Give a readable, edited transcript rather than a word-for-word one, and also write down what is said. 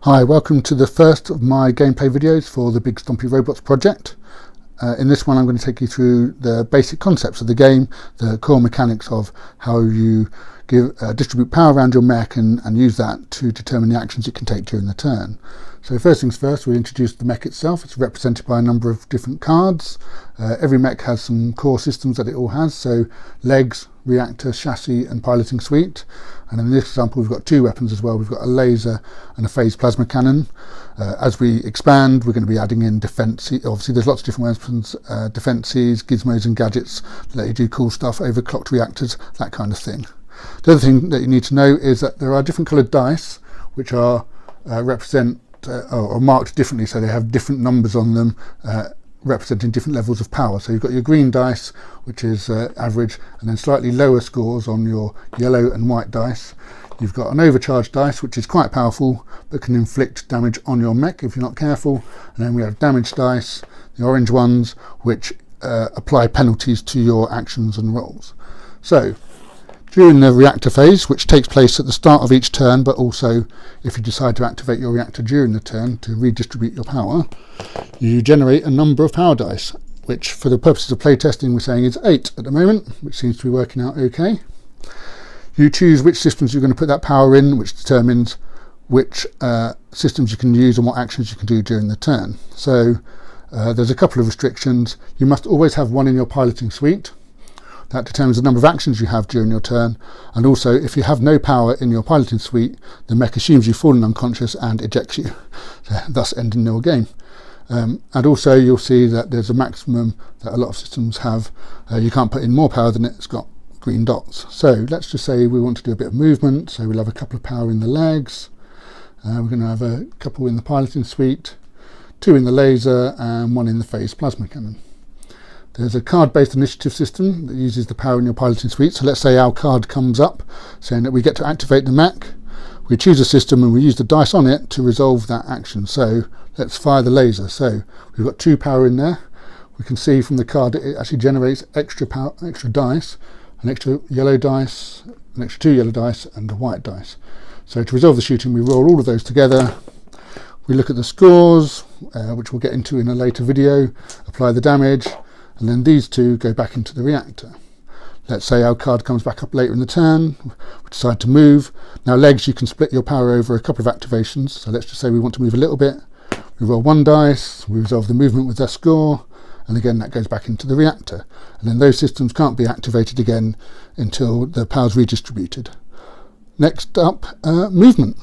Hi, welcome to the first of my gameplay videos for the Big Stompy Robots project. In this one I'm going to take you through the basic concepts of the game, the core mechanics of how you distribute power around your mech and use that to determine the actions it can take during the turn. So first things first, we introduce the mech itself. It's represented by a number of different cards. Every mech has some core systems that it all has, so legs, reactor, chassis and piloting suite. And in this example we've got two weapons as well. We've got a laser and a phased plasma cannon. As we expand, we're going to be adding in defense. Obviously there's lots of different weapons, defenses, gizmos and gadgets that let you do cool stuff, overclocked reactors, that kind of thing. The other thing that you need to know is that there are different coloured dice which are or marked differently, so they have different numbers on them representing different levels of power. So you've got your green dice, which is average, and then slightly lower scores on your yellow and white dice. You've got an overcharged dice, which is quite powerful but can inflict damage on your mech if you're not careful. And then we have damaged dice, the orange ones, which apply penalties to your actions and rolls. So during the reactor phase, which takes place at the start of each turn, but also if you decide to activate your reactor during the turn to redistribute your power, you generate a number of power dice, which for the purposes of playtesting we're saying is 8 at the moment, which seems to be working out okay. You choose which systems you're going to put that power in, which determines which systems you can use and what actions you can do during the turn. So there's a couple of restrictions. You must always have one in your piloting suite. That determines the number of actions you have during your turn, and also if you have no power in your piloting suite, the mech assumes you've fallen unconscious and ejects you, thus ending your game. And also you'll see that there's a maximum that a lot of systems have. You can't put in more power than it's got green dots. So let's just say we want to do a bit of movement, so we'll have a couple of power in the legs, we're going to have a couple in the piloting suite, 2 in the laser and 1 in the phased plasma cannon. There's a card-based initiative system that uses the power in your piloting suite. So let's say our card comes up saying that we get to activate the mech. We choose a system and we use the dice on it to resolve that action. So let's fire the laser. So we've got 2 power in there. We can see from the card it actually generates extra power, extra dice, an extra yellow dice, an extra 2 yellow dice and a white dice. So to resolve the shooting we roll all of those together. We look at the scores, which we'll get into in a later video, apply the damage, and then these 2 go back into the reactor. Let's say our card comes back up later in the turn, we decide to move. Now legs, you can split your power over a couple of activations, so let's just say we want to move a little bit. We roll 1 dice, we resolve the movement with their score, and again that goes back into the reactor. And then those systems can't be activated again until the power's redistributed. Next up, movement.